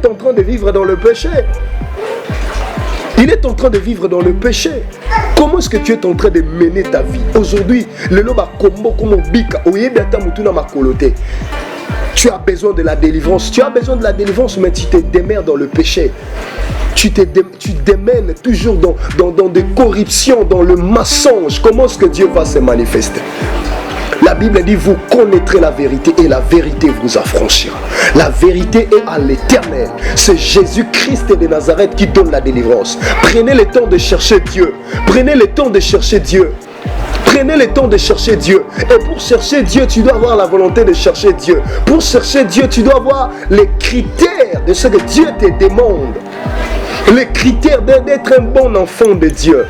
est en train de vivre dans le péché. Il est en train de vivre dans le péché. Comment est-ce que tu es en train de mener ta vie? Aujourd'hui, le loba combo comme bika, tu as besoin de la délivrance. Tu as besoin de la délivrance, mais tu te démerdes dans le péché. Tu démènes toujours dans des corruptions, dans le mensonge. Comment est-ce que Dieu va se manifester? La Bible dit, vous connaîtrez la vérité et la vérité vous affranchira. La vérité est à l'Éternel. C'est Jésus-Christ de Nazareth qui donne la délivrance. Prenez le temps de chercher Dieu. Prenez le temps de chercher Dieu. Prenez le temps de chercher Dieu. Et pour chercher Dieu, tu dois avoir la volonté de chercher Dieu. Pour chercher Dieu, tu dois avoir les critères de ce que Dieu te demande. Les critères d'être un bon enfant de Dieu.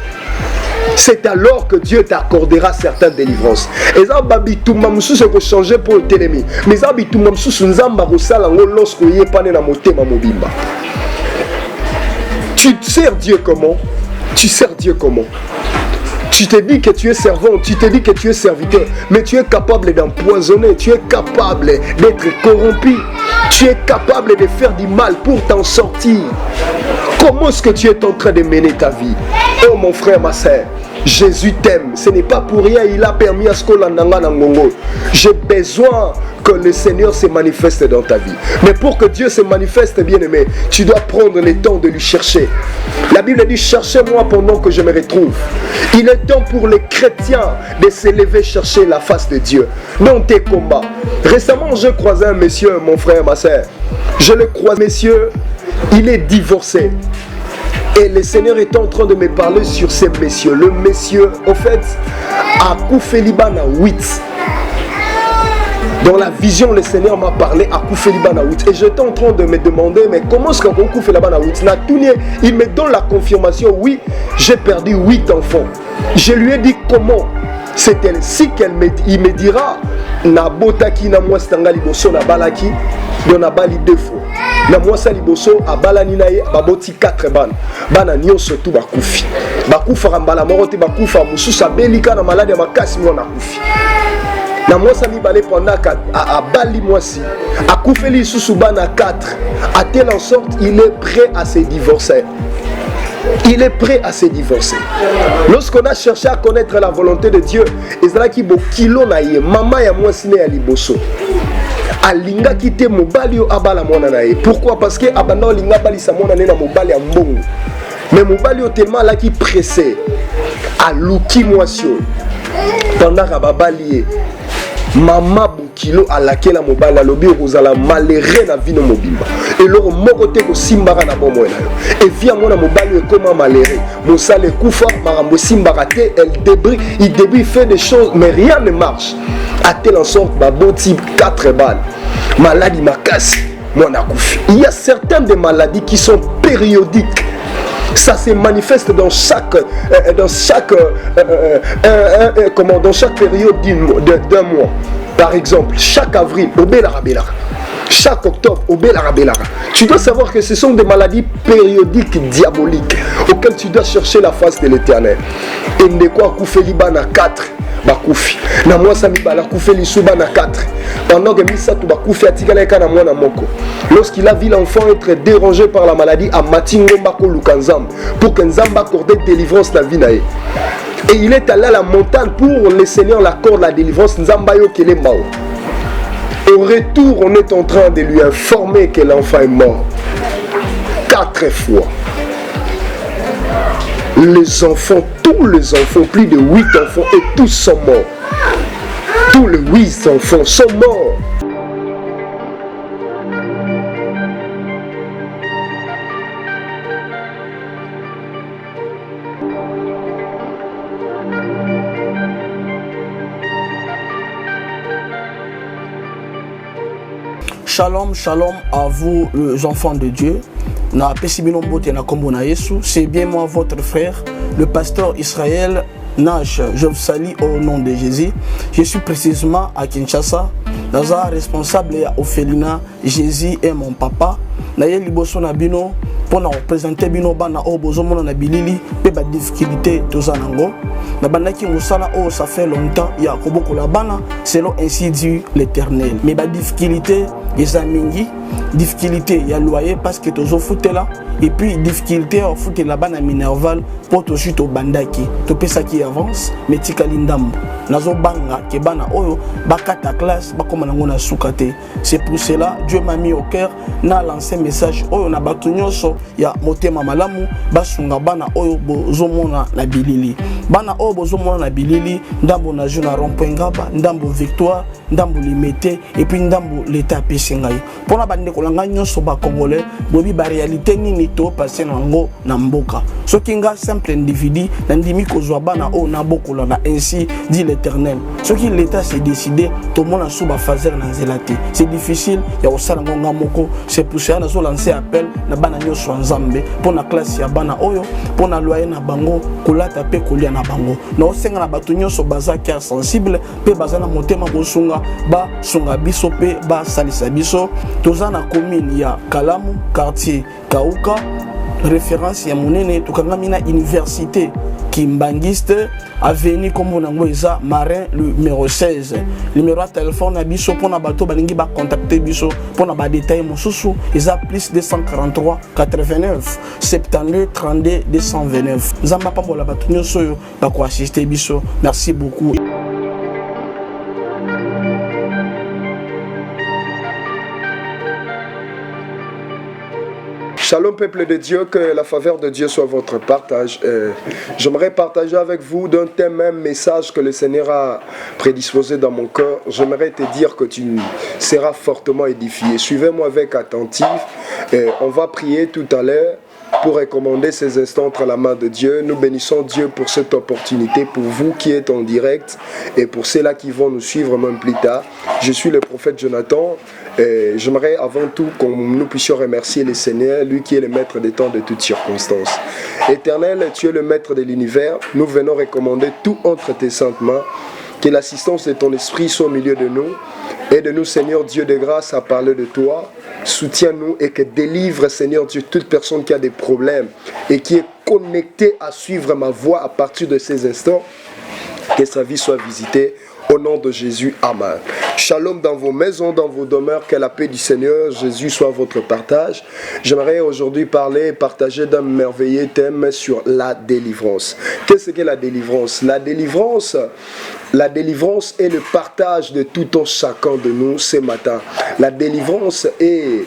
C'est alors que Dieu t'accordera certaines délivrances. Et ça, babitouma musu se changer pour le télémi. Mais ça, babitouma musu sunzamba rosala ngo lorsque yé pané na motema mobimba. Tu sers Dieu comment? Tu sers Dieu comment? Tu te dis que tu es servant, tu te dis que tu es serviteur, mais tu es capable d'empoisonner, tu es capable d'être corrompu, tu es capable de faire du mal pour t'en sortir. Comment est-ce que tu es en train de mener ta vie? Oh mon frère, ma soeur, Jésus t'aime. Ce n'est pas pour rien, il a permis à ce qu'on l'ananga nangongo. J'ai besoin que le Seigneur se manifeste dans ta vie. Mais pour que Dieu se manifeste, bien-aimé, tu dois prendre le temps de lui chercher. La Bible dit, cherchez-moi pendant que je me retrouve. Il est temps pour les chrétiens de s'élever chercher la face de Dieu dans tes combats. Récemment, j'ai croisé un monsieur, mon frère, ma soeur. Je le croise, monsieur, il est divorcé. Et le Seigneur est en train de me parler sur ces messieurs. Le monsieur, au fait, a Koufélibana 8. Dans la vision, le Seigneur m'a parlé à Koufélibana 8. Et j'étais en train de me demander, mais comment est-ce qu'on Koufélibana 8? Il me donne la confirmation, oui, j'ai perdu 8 enfants. Je lui ai dit comment? C'est elle. Si il me dira, na botaki na moi stangali bosso na balaki, don na bali 2 fois. Na mwasa liboso abalani na ye baboti 4 bana. Bana nyonso tu bakufi. Bakufa mbala moko te bakufa mususa belika na malade ya makasi mwana kufi. Na mwasa mibale pendaka abali mwasi. Akufeli susu bana 4. À telle en sorte il est prêt à se divorcer. Il est prêt à se divorcer. Lorsqu'on a cherché à connaître la volonté de Dieu, ezalaki bo kilo na ye mama ya mwasi ne ya liboso. Alinga kite mobali yo abala mwana na ye. Pourquoi? Parce que abanda olinga bali sa mwana na mobali ya mbongo. Mais mobali yo tellement là qui pressé a luki mwasio. Pendant kababali ye mama bukilo alakela mobali alobi okozala malheureux na vie no mobimba. Et loro moko te ko simbaka na bomo na yo. Et via mona mobali ekoma malheureux. Mosale kufa marambo simbaka te, il débrie fait des choses mais rien ne marche. À telle en sorte baboti 4 balles. Maladie makasi mona kufi. Il y a certaines des maladies qui sont périodiques. Ça se manifeste dans chaque période d'un mois. Par exemple, chaque avril, au Belarabélara. Chaque octobre, au Belarabélara. Tu dois savoir que ce sont des maladies périodiques diaboliques auxquelles tu dois chercher la face de l'Éternel. Et de quoi Koufeli Bana 4 bakufi. Na moi sami bala Koufeli Souba na 4. Pendant que Misatu bakufi atikaleka na mwana moko. Lorsqu'il a vu l'enfant être dérangé par la maladie, à Matingo Mbako Lukanzam, pour que Nzamba accorde délivrance la vie nae. Et il est allé à la montagne pour le Seigneur l'accorde la délivrance Nzamba yo kele mao. Au retour, on est en train de lui informer que l'enfant est mort. 4 fois. Les enfants, tous les enfants, plus de 8 enfants, et tous sont morts. Tous les 8 enfants sont morts. Shalom, shalom à vous les enfants de Dieu. C'est bien moi votre frère, le pasteur Israël Nash. Je vous salue au nom de Jésus. Je suis précisément à Kinshasa. Naza responsable à Ophelina. Jésus est mon papa. Naye liboso na bino pour nous représenter bino bana o bozomo na bilili pe ba difficulté tozanango. Na banaki musala o ça fait longtemps ya koboko la bana selon ainsi dit l'Éternel. Mais ba difficulté les amingi difficulté il y a loyer parce que tozo fouté là et puis difficulté au fouté là-bas na Minerval pour to suite au bandaki to pesa qui avance mais tikali ndambo nazo banga ke bana oyo bakata classe bakoma nango na sukate. C'est pour cela Dieu m'a mis au cœur na lancé message oyo na batu nyonso ya motema malamu basunga bana oyo bozomona na bilili bana oyo bozomona na bilili ndambo na juna rond-point Ngaba ndambo Victoire ndambo Limité et puis ndambo l'état pesingai pona bande kolanga nyonso ba congolais bobi ba réalité nini to passer nango na mboka soki nga simple individu na ndimi kozwa bana oyo na bokola na ainsi dit l'Éternel soki l'état s'est décidé to mona suba fazer na nzelate c'est difficile ya osala ngonga moko. C'est pour ça na so lancer appel na bana nyonso nzambe pona classe ya bana oyo pona loyer na bango kolata pe kolia na bango na osenga na batu nyonso baza cœur sensible pe baza na motema bosunga ba sunga biso pe ba salisa biso toza na commune ya Kalamu quartier Kauka référence ya monene tokangami na université Kimbangiste avenue comme nango eza Marin le numéro 16 numéro de téléphone na biso pona bato balingi ba contacter biso pona ba détail mosusu eza plus 243 89 72 32 229 nzamba pambola bato nyonso yo ba ko assister biso. Merci beaucoup. Shalom peuple de Dieu, que la faveur de Dieu soit votre partage. J'aimerais partager avec vous d'un thème, même message que le Seigneur a prédisposé dans mon cœur. J'aimerais te dire que tu seras fortement édifié. Suivez-moi avec attentif. On va prier tout à l'heure pour recommander ces instants entre la main de Dieu. Nous bénissons Dieu pour cette opportunité, pour vous qui êtes en direct et pour ceux-là qui vont nous suivre même plus tard. Je suis le prophète Jonathan. J'aimerais avant tout que nous puissions remercier le Seigneur, lui qui est le maître des temps de toutes circonstances. Éternel, tu es le maître de l'univers. Nous venons recommander tout entre tes saintes mains. Que l'assistance de ton esprit soit au milieu de nous. Aide-nous, Seigneur Dieu de grâce, à parler de toi. Soutiens-nous et que délivre, Seigneur Dieu, toute personne qui a des problèmes et qui est connectée à suivre ma voix à partir de ces instants. Que sa vie soit visitée. Au nom de Jésus, Amen. Shalom dans vos maisons, dans vos demeures, que la paix du Seigneur Jésus soit votre partage. J'aimerais aujourd'hui partager d'un merveilleux thème sur la délivrance. Qu'est-ce que la délivrance? La délivrance est le partage de tout un chacun de nous ce matin. La délivrance est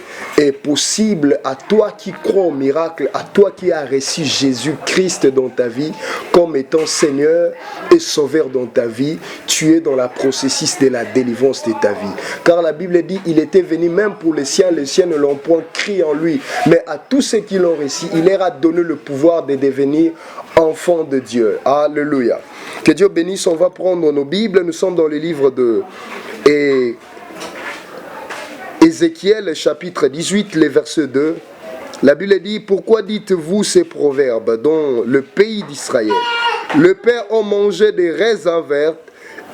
possible à toi qui crois au miracle, à toi qui as reçu Jésus-Christ dans ta vie comme étant Seigneur et Sauveur dans ta vie. Tu es dans la processus de la délivrance de ta vie. Car la Bible dit, il était venu même pour les siens ne l'ont point cru en lui. Mais à tous ceux qui l'ont reçu, il leur a donné le pouvoir de devenir enfants de Dieu. Alléluia. Que Dieu bénisse. On va prendre nos Bibles. Nous sommes dans le livre de Ézéchiel, chapitre 18, les versets 2. La Bible dit, pourquoi dites-vous ces proverbes dans le pays d'Israël? Le père a mangé des raisins vertes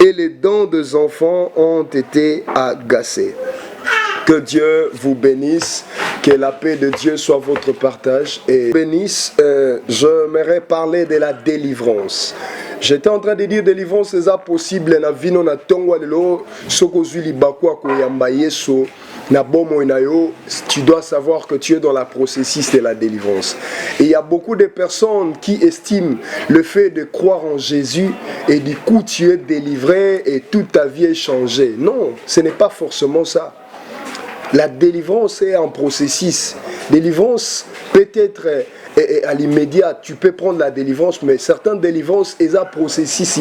et les dents des enfants ont été agacées. Que Dieu vous bénisse, que la paix de Dieu soit votre partage et bénisse. J'aimerais parler de la délivrance. J'étais en train de dire délivrance c'est possible na vino na tongo lelo sokozui libakwa ko yamba yeso na bomo inayo. Tu dois savoir que tu es dans la processus de la délivrance. Et il y a beaucoup de personnes qui estiment le fait de croire en Jésus et du coup tu es délivré et toute ta vie est changée. Non, ce n'est pas forcément ça. La délivrance est un processus. Délivrance peut être à l'immédiat, tu peux prendre la délivrance, mais certaines délivrances, ils ont un processus.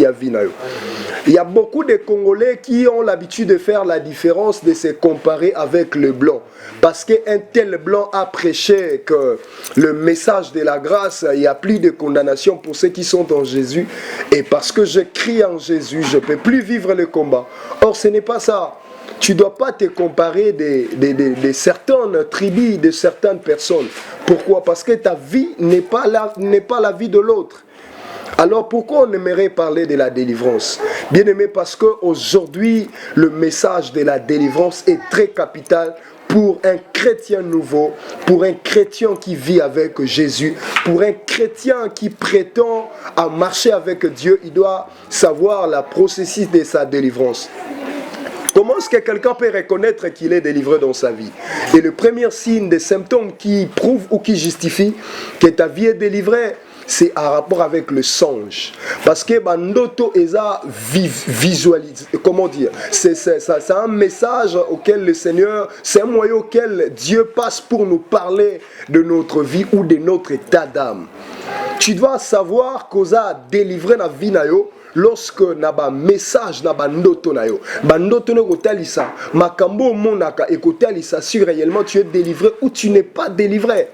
Il y a beaucoup de Congolais qui ont l'habitude de faire la différence, de se comparer avec le blanc. Parce qu'un tel blanc a prêché que le message de la grâce, il n'y a plus de condamnation pour ceux qui sont en Jésus. Et parce que je crie en Jésus, je ne peux plus vivre le combat. Or, ce n'est pas ça. Tu ne dois pas te comparer de certaines tribus, de certaines personnes. Pourquoi? Parce que ta vie n'est pas la vie de l'autre. Alors pourquoi on aimerait parler de la délivrance? Bien aimé, parce qu'aujourd'hui, le message de la délivrance est très capital pour un chrétien nouveau, pour un chrétien qui vit avec Jésus, pour un chrétien qui prétend à marcher avec Dieu. Il doit savoir la processus de sa délivrance. Comment est-ce que quelqu'un peut reconnaître qu'il est délivré dans sa vie? Et le premier signe des symptômes qui prouvent ou qui justifient que ta vie est délivrée, c'est en rapport avec le songe. Parce que Bandoto eza visualise, comment dire, c'est un message auquel le Seigneur, c'est un moyen auquel Dieu passe pour nous parler de notre vie ou de notre état d'âme. Tu dois savoir qu'on a délivré la vie nayo lorsque naba message naba ndoto nayo. Bandoto no kotalisa, makambo monaka et kotalisa si réellement tu es délivré ou tu n'es pas délivré.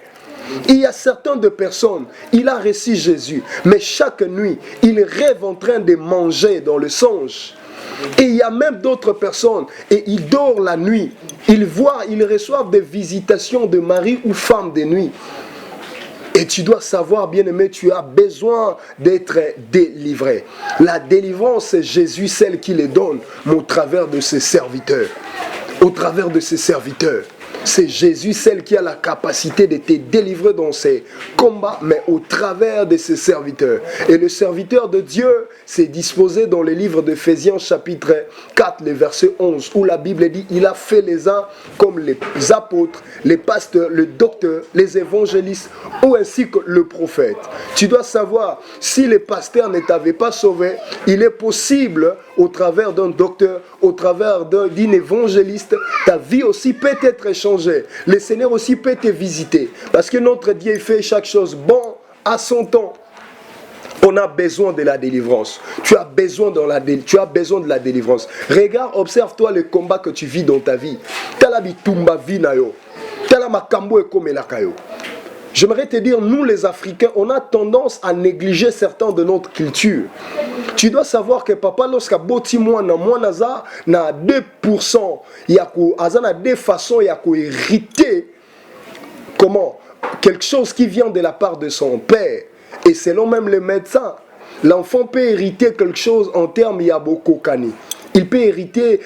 Il y a certaines de personnes, il a reçu Jésus, mais chaque nuit, il rêve en train de manger dans le songe. Et il y a même d'autres personnes, et ils dorment la nuit, ils reçoivent des visitations de mari ou femme de nuit. Et tu dois savoir, bien-aimé, tu as besoin d'être délivré. La délivrance, c'est Jésus, celle qui les donne, mais au travers de ses serviteurs. Au travers de ses serviteurs. C'est Jésus, celle qui a la capacité de te délivrer dans ses combats, mais au travers de ses serviteurs. Et le serviteur de Dieu s'est disposé dans le livre d'Éphésiens chapitre 4, le verset 11, où la Bible dit, il a fait les uns comme les apôtres, les pasteurs, les docteurs, les évangélistes, ou ainsi que le prophète. Tu dois savoir, si les pasteurs ne t'avaient pas sauvé, il est possible, au travers d'un docteur, au travers d'un évangéliste, ta vie aussi peut être changée. Le Seigneur aussi peut te visiter. Parce que notre Dieu fait chaque chose bon à son temps. On a besoin de la délivrance. Tu as besoin de la délivrance. Regarde, observe-toi le combat que tu vis dans ta vie. J'aimerais te dire, nous les Africains, on a tendance à négliger certains de notre culture. Tu dois savoir que papa, lorsqu'il y a boti mwana na 2%, il y a deux façons, il y a hériter comment? Quelque chose qui vient de la part de son père. Et selon même les médecins, l'enfant peut hériter quelque chose en termes yabokokani. Il peut hériter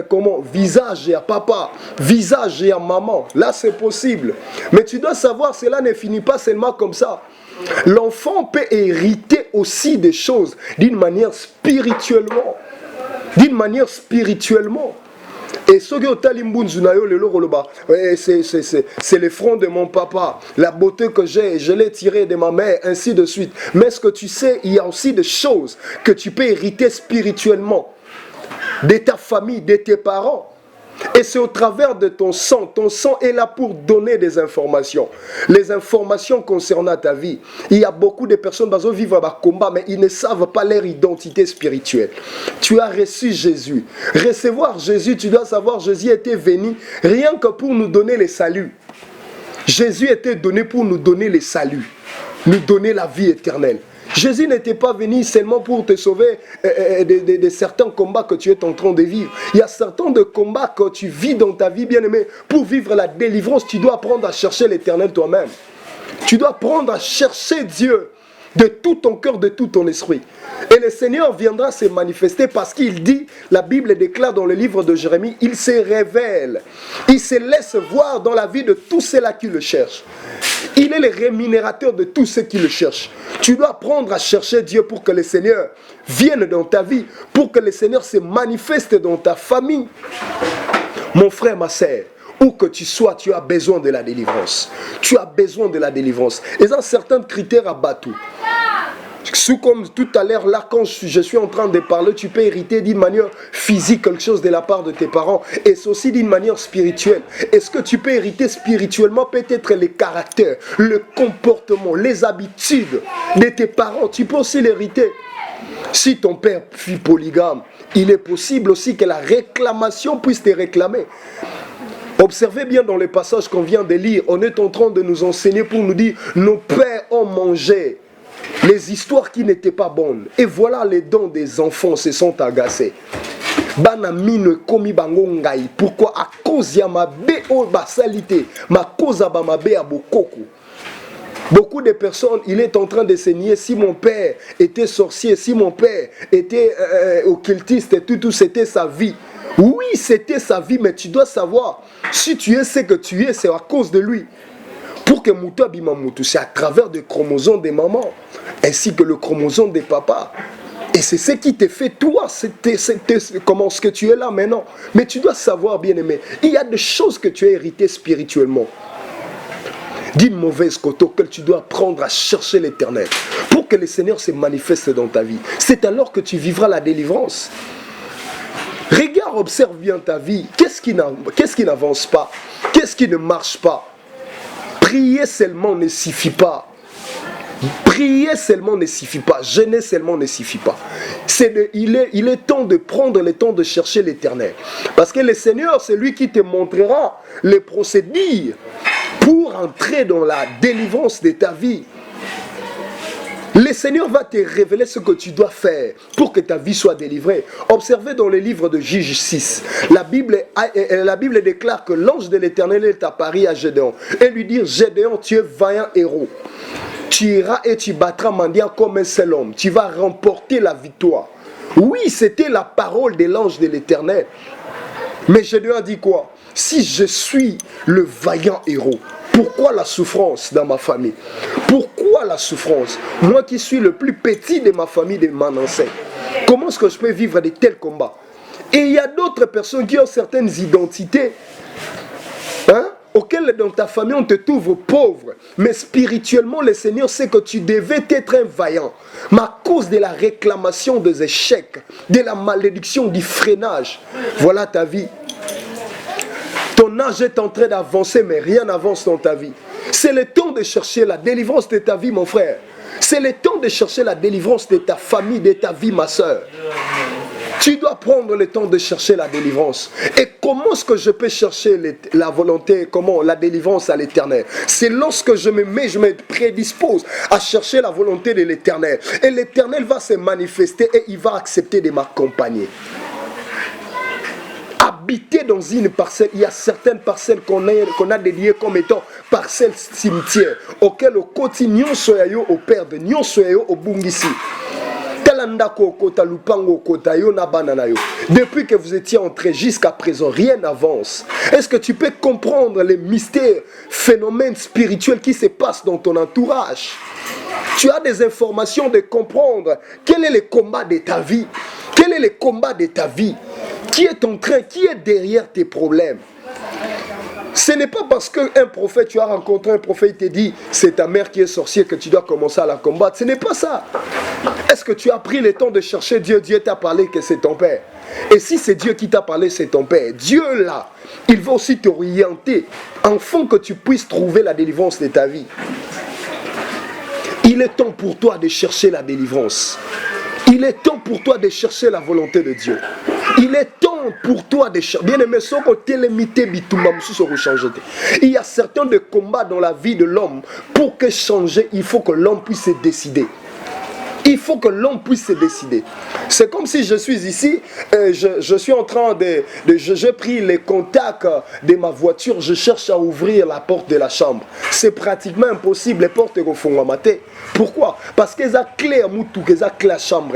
comment? Visage à papa, visage à maman. Là, c'est possible. Mais tu dois savoir, cela ne finit pas seulement comme ça. L'enfant peut hériter aussi des choses d'une manière spirituellement. D'une manière spirituellement. Et c'est le front de mon papa, la beauté que j'ai, je l'ai tiré de ma mère, ainsi de suite. Mais ce que tu sais, il y a aussi des choses que tu peux hériter spirituellement. De ta famille, de tes parents. Et c'est au travers de ton sang. Ton sang est là pour donner des informations. Les informations concernant ta vie. Il y a beaucoup de personnes qui vivent un combat, mais ils ne savent pas leur identité spirituelle. Tu as reçu Jésus. Recevoir Jésus, tu dois savoir, Jésus était venu rien que pour nous donner le salut. Jésus était donné pour nous donner le salut. Nous donner la vie éternelle. Jésus n'était pas venu seulement pour te sauver de certains combats que tu es en train de vivre. Il y a certains de combats que tu vis dans ta vie, bien-aimé. Pour vivre la délivrance, tu dois apprendre à chercher l'Éternel toi-même. Tu dois apprendre à chercher Dieu de tout ton cœur, de tout ton esprit. Et le Seigneur viendra se manifester parce qu'il dit, la Bible déclare dans le livre de Jérémie, il se révèle. Il se laisse voir dans la vie de tous ceux-là qui le cherchent. Il est le rémunérateur de tous ceux qui le cherchent. Tu dois apprendre à chercher Dieu pour que le Seigneur vienne dans ta vie, pour que le Seigneur se manifeste dans ta famille. Mon frère, ma sœur, où que tu sois, tu as besoin de la délivrance. Tu as besoin de la délivrance. Et dans certains critères à battre. Comme tout à l'heure, là, quand je suis en train de parler, tu peux hériter d'une manière physique quelque chose de la part de tes parents. Et c'est aussi d'une manière spirituelle. Est-ce que tu peux hériter spirituellement? Peut-être les caractères, le comportement, les habitudes de tes parents. Tu peux aussi l'hériter. Si ton père fut polygame, il est possible aussi que la réclamation puisse te réclamer. Observez bien dans les passages qu'on vient de lire. On est en train de nous enseigner pour nous dire, nos pères ont mangé les histoires qui n'étaient pas bonnes. Et voilà les dents des enfants se sont agacés. Pourquoi? À cause de ma basalité, ma cause de ma beaucoup. Beaucoup de personnes, il est en train de s'enseigner si mon père était sorcier, si mon père était occultiste, et tout c'était sa vie. Oui, c'était sa vie, mais tu dois savoir, si tu es ce que tu es, c'est à cause de lui. Pour que Moutou Abima Moutou, c'est à travers des chromosomes des mamans, ainsi que le chromosome des papas. Et c'est ce qui te fait toi, comment ce que tu es là maintenant. Mais tu dois savoir, bien-aimé, il y a des choses que tu as héritées spirituellement. D'une mauvaise côte auquel tu dois apprendre à chercher l'Éternel pour que le Seigneur se manifeste dans ta vie. C'est alors que tu vivras la délivrance. Regarde, observe bien ta vie. Qu'est-ce qui n'avance pas? Qu'est-ce qui ne marche pas? Prier seulement ne suffit pas. Prier seulement ne suffit pas. Jeûner seulement ne suffit pas. Il est temps de prendre le temps de chercher l'Éternel. Parce que le Seigneur, c'est lui qui te montrera les procédures pour entrer dans la délivrance de ta vie. Le Seigneur va te révéler ce que tu dois faire pour que ta vie soit délivrée. Observez dans le livre de Juge 6. La Bible déclare que l'ange de l'Éternel est apparu à Gédéon et lui dit: Gédéon, tu es vaillant héros. Tu iras et tu battras mendiant comme un seul homme. Tu vas remporter la victoire. Oui, c'était la parole de l'ange de l'Éternel. Mais Gédéon a dit quoi? Si je suis le vaillant héros, pourquoi la souffrance dans ma famille? Pourquoi la souffrance? Moi qui suis le plus petit de ma famille, de mon ancêtre, comment est-ce que je peux vivre de tels combats? Et il y a d'autres personnes qui ont certaines identités, auxquelles dans ta famille on te trouve pauvre. Mais spirituellement, le Seigneur sait que tu devais être un vaillant. Mais à cause de la réclamation des échecs, de la malédiction, du freinage, voilà ta vie. Ton âge est en train d'avancer, mais rien n'avance dans ta vie. C'est le temps de chercher la délivrance de ta vie, mon frère. C'est le temps de chercher la délivrance de ta famille, de ta vie, ma soeur. Tu dois prendre le temps de chercher la délivrance. Et comment est-ce que je peux chercher la volonté, la délivrance à l'Éternel? C'est lorsque je me prédispose à chercher la volonté de l'Éternel. Et l'Éternel va se manifester et il va accepter de m'accompagner. Habiter dans une parcelle, il y a certaines parcelles qu'on a dédiées comme étant parcelles cimetières, auxquelles au quotidien soyayo au père de nyon soyayo au bungisi. Depuis que vous étiez entré jusqu'à présent, rien n'avance. Est-ce que tu peux comprendre les mystères, phénomènes spirituels qui se passent dans ton entourage? Tu as des informations de comprendre quel est le combat de ta vie. Quel est le combat de ta vie? Qui est derrière tes problèmes? Ce n'est pas parce qu'un prophète, tu as rencontré un prophète, il te dit c'est ta mère qui est sorcière que tu dois commencer à la combattre. Ce n'est pas ça. Est-ce que tu as pris le temps de chercher Dieu? Dieu t'a parlé que c'est ton père. Et si c'est Dieu qui t'a parlé, c'est ton père. Dieu là, il va aussi t'orienter afin que tu puisses trouver la délivrance de ta vie. Il est temps pour toi de chercher la délivrance. Il est temps pour toi de chercher la volonté de Dieu. Il est temps pour toi de chercher. Bien aimé, il y a certains de combats dans la vie de l'homme. Pour que changer, il faut que l'homme puisse se décider. Il faut que l'homme puisse se décider. C'est comme si je suis ici, je suis en train j'ai pris les contacts de ma voiture, je cherche à ouvrir la porte de la chambre. C'est pratiquement impossible, les portes sont maté. Pourquoi? Parce qu'ils ont clé à moutou, qu'ils ont clé à chambre.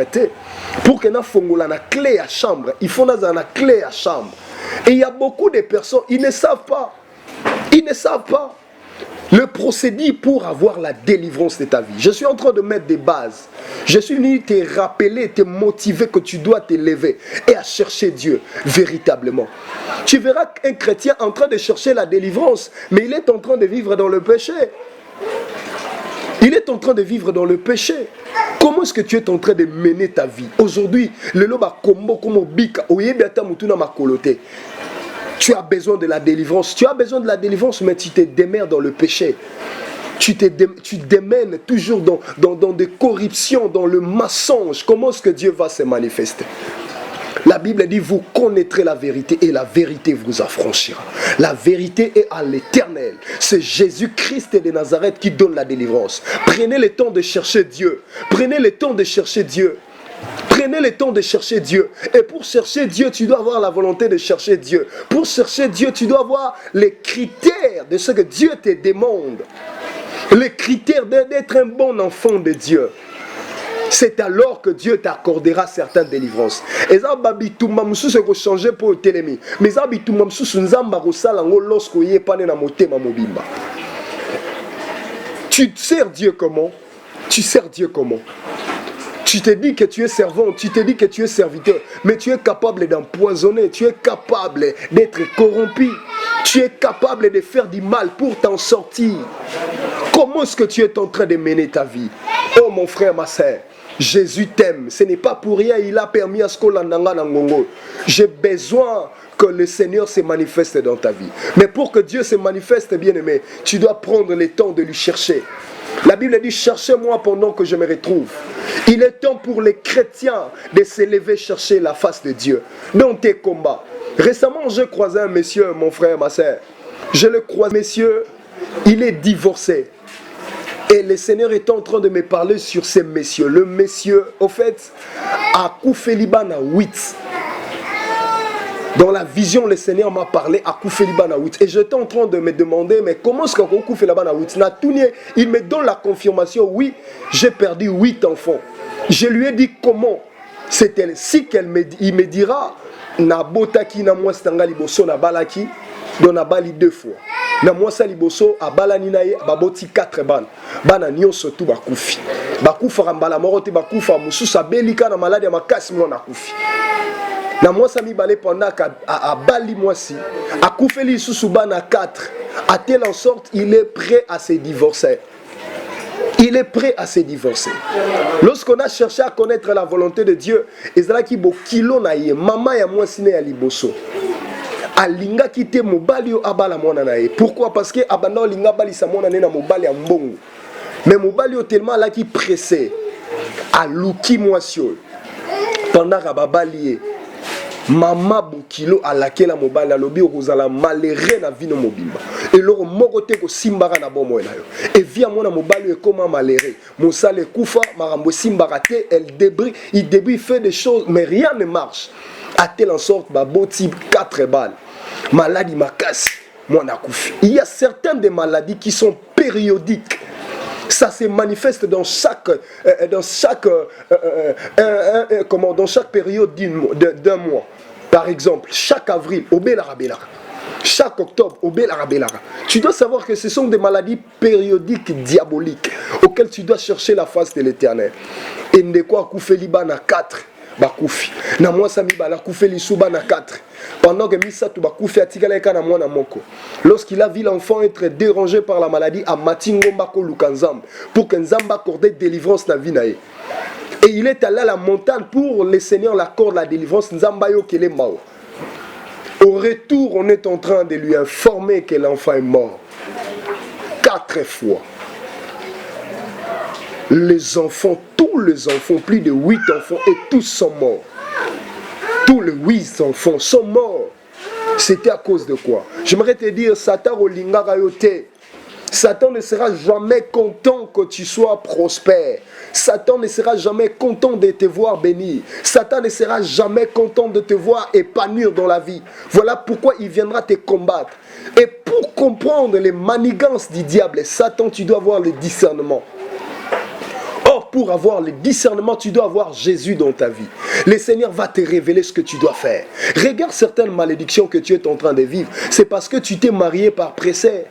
Pour que nous ayons clé à chambre, il faut nous ayons clé à chambre. Et il y a beaucoup de personnes, ils ne savent pas. Ils ne savent pas le procédé pour avoir la délivrance de ta vie. Je suis en train de mettre des bases. Je suis venu te rappeler, te motiver que tu dois te lever et à chercher Dieu véritablement. Tu verras un chrétien en train de chercher la délivrance, mais il est en train de vivre dans le péché. Il est en train de vivre dans le péché. Comment est-ce que tu es en train de mener ta vie? Aujourd'hui, le loba kombo comme bika oyebiata mutuna makolote. Tu as besoin de la délivrance. Tu as besoin de la délivrance, mais tu te démènes dans le péché. Tu démènes toujours dans des corruptions, dans le mensonge. Comment est-ce que Dieu va se manifester? La Bible dit, vous connaîtrez la vérité et la vérité vous affranchira. La vérité est à l'Éternel. C'est Jésus-Christ de Nazareth qui donne la délivrance. Prenez le temps de chercher Dieu. Prenez le temps de chercher Dieu. Prenez le temps de chercher Dieu. Et pour chercher Dieu, tu dois avoir la volonté de chercher Dieu. Pour chercher Dieu, tu dois avoir les critères de ce que Dieu te demande. Les critères d'être un bon enfant de Dieu. C'est alors que Dieu t'accordera certaines délivrances. Et ça, babitouma musu se changer pour télémi. Mais ça, babitouma musu sunzamba rosalango lorsque y est pané na motema mobimba. Tu sers Dieu comment? Tu sers Dieu comment? Tu te dis que tu es servant, tu te dis que tu es serviteur, mais tu es capable d'empoisonner, tu es capable d'être corrompu, tu es capable de faire du mal pour t'en sortir. Comment est-ce que tu es en train de mener ta vie? Oh mon frère, ma soeur, Jésus t'aime. Ce n'est pas pour rien, il a permis à ce qu'on l'endanga dans Ngongo. J'ai besoin que le Seigneur se manifeste dans ta vie. Mais pour que Dieu se manifeste, bien-aimé, tu dois prendre le temps de lui chercher. La Bible dit, cherchez-moi pendant que je me retrouve. Il est temps pour les chrétiens de s'élever chercher la face de Dieu dans tes combats. Récemment, j'ai croisé un monsieur, mon frère, ma soeur. Je le croise, monsieur, il est divorcé. Et le Seigneur est en train de me parler sur ces messieurs. Le monsieur, au fait, a Koufelibana 8. Dans la vision, le Seigneur m'a parlé à Koufelibana 8. Et j'étais en train de me demander, mais comment est-ce qu'on Koufelibana 8? Il me donne la confirmation, oui, j'ai perdu 8 enfants. Je lui ai dit comment. C'est-elle, si il me dira, na botaki na moi stanga liboso na balaki, don na bali 2 fois. Na moi sa liboso a balani na ye baboti 4 bana. Bana nyonso tu bakufi. Bakufa rambala morote bakufa mususa belika na malade ya makasi mwana kufi. Na moi sa mi balé pendant a bali moi si a koufeli susu bana 4. A telle en sorte il est prêt à se divorcer. Il est prêt à se divorcer. Lorsqu'on a cherché à connaître la volonté de Dieu, ezalaki bo kilo na ye mama ya moi sine ya liboso. Alinga kite mobali o abala mwana na ye. Pourquoi? Parce que abanda linga bali sa mwana na mobali ya mbongo. Mais mobali o tellement là qui pressé a luki mwasio. Pendant rababali mama bukilo alakela mobali alobi okozala malheureux na vino mobimba. Et loro moko te ko simbaka na bomo na yo. Et via mona mobali e comment malheureux. Mosale kufa marambo simbaka te, il débrie fait des choses mais rien ne marche. À telle en sorte baboti 4 balles. Maladie makasi mona kufi. Il y a certaines des maladies qui sont périodiques. Ça se manifeste dans chaque période d'un mois. Par exemple, chaque avril, au Belarabélara. Chaque octobre, au Belarabélara. Tu dois savoir que ce sont des maladies périodiques diaboliques auxquelles tu dois chercher la face de l'Éternel. Et ne quoi koufeli bana 4 bakoufi. Na moi sami bala koufeli suba na 4. Pendant que Misatu bakoufi atikala na mwana moko. Lorsqu'il a vu l'enfant être dérangé par la maladie à Matingo Mbako Lukanzam pour que Nzamba accorde délivrance na vie nae. Et il est allé à la montagne pour le Seigneur l'accorde la délivrance Nzamba yo kele mao. Au retour, on est en train de lui informer que l'enfant est mort. 4 fois. Les enfants, tous les enfants, plus de 8 enfants, et tous sont morts. Tous les 8 enfants sont morts. C'était à cause de quoi? J'aimerais te dire, Satan Satan ne sera jamais content que tu sois prospère. Satan ne sera jamais content de te voir béni. Satan ne sera jamais content de te voir épanouir dans la vie. Voilà pourquoi il viendra te combattre. Et pour comprendre les manigances du diable, Satan, tu dois avoir le discernement. Or, pour avoir le discernement, tu dois avoir Jésus dans ta vie. Le Seigneur va te révéler ce que tu dois faire. Regarde certaines malédictions que tu es en train de vivre. C'est parce que tu t'es marié par pressé.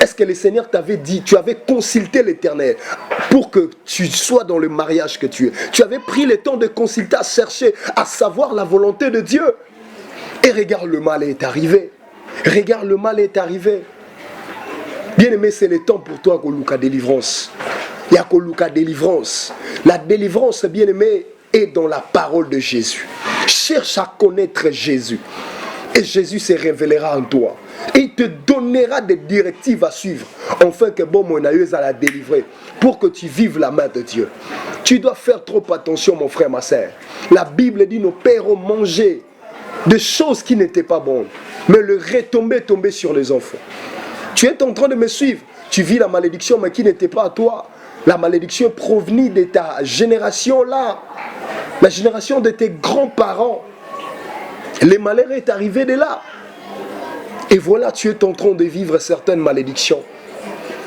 Est-ce que le Seigneur t'avait dit, tu avais consulté l'Éternel pour que tu sois dans le mariage que tu es? Tu avais pris le temps de consulter, à chercher, à savoir la volonté de Dieu. Et regarde, le mal est arrivé. Regarde, le mal est arrivé. Bien-aimé, c'est le temps pour toi qu'on loue délivrance. Il y a qu'on loue délivrance. La délivrance, bien-aimé, est dans la parole de Jésus. Cherche à connaître Jésus. Et Jésus se révélera en toi. Et il te donnera des directives à suivre. Enfin que bon monaïeuse à la délivrer. Pour que tu vives la main de Dieu. Tu dois faire trop attention mon frère, ma soeur. La Bible dit nos pères ont mangé des choses qui n'étaient pas bonnes. Mais le retombé tombé sur les enfants. Tu es en train de me suivre. Tu vis la malédiction mais qui n'était pas à toi. La malédiction provenue de ta génération là. La génération de tes grands-parents. Le malheur est arrivé de là. Et voilà, tu es en train de vivre certaines malédictions.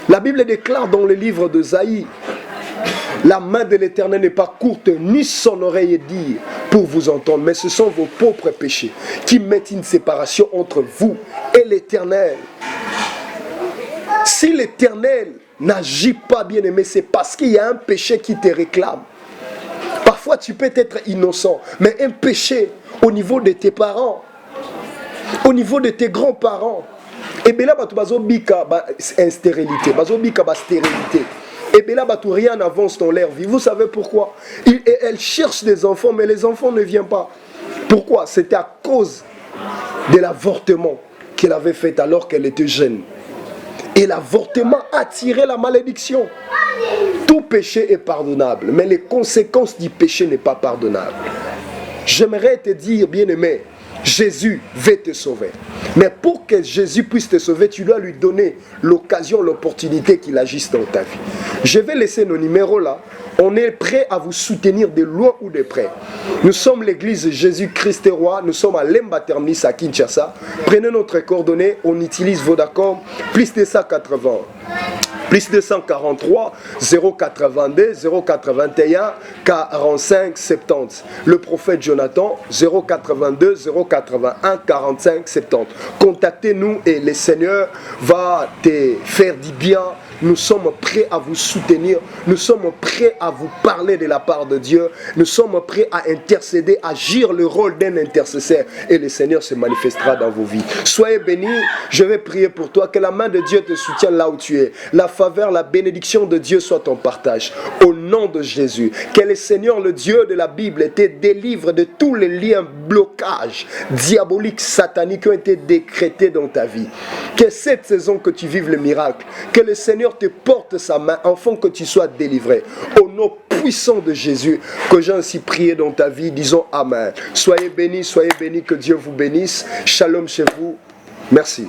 La Bible déclare dans le livre de Zaïe, la main de l'Éternel n'est pas courte, ni son oreille dit pour vous entendre, mais ce sont vos propres péchés qui mettent une séparation entre vous et l'Éternel. Si l'Éternel n'agit pas, bien aimé, c'est parce qu'il y a un péché qui te réclame. toi tu peux être innocent, mais un péché au niveau de tes parents, au niveau de tes grands-parents, et bien là, tu vas bika stérilité, stérilité. Et bien là, rien n'avance dans leur vie. Vous savez pourquoi? Elle cherche des enfants, mais les enfants ne viennent pas. Pourquoi? C'était à cause de l'avortement qu'elle avait fait alors qu'elle était jeune. Et l'avortement a tiré la malédiction. Tout péché est pardonnable, mais les conséquences du péché n'est pas pardonnable. J'aimerais te dire, bien-aimé, Jésus veut te sauver. Mais pour que Jésus puisse te sauver, tu dois lui donner l'occasion, l'opportunité qu'il agisse dans ta vie. Je vais laisser nos numéros là. On est prêt à vous soutenir de loin ou de près. Nous sommes l'église Jésus-Christ est roi. Nous sommes à Lemba Terminus à Kinshasa. Prenez notre coordonnée. On utilise Vodacom. Plus 280. Plus 243 082 081 45 70. Le prophète Jonathan 082 081 45 70. Contactez-nous et le Seigneur va te faire du bien. Nous sommes prêts à vous soutenir. Nous sommes prêts à vous parler de la part de Dieu. Nous sommes prêts à intercéder, agir le rôle d'un intercesseur. Et le Seigneur se manifestera dans vos vies. Soyez bénis. Je vais prier pour toi. Que la main de Dieu te soutienne là où tu es. La faveur, la bénédiction de Dieu soit ton partage. Au nom de Jésus. Que le Seigneur, le Dieu de la Bible, te délivre de tous les liens, blocages diaboliques, sataniques qui ont été décrétés dans ta vie. Que cette saison que tu vives le miracle. Que le Seigneur te porte sa main afin que tu sois délivré. Au nom puissant de Jésus, que j'ai ainsi prié dans ta vie, disons Amen. Soyez bénis, que Dieu vous bénisse. Shalom chez vous. Merci.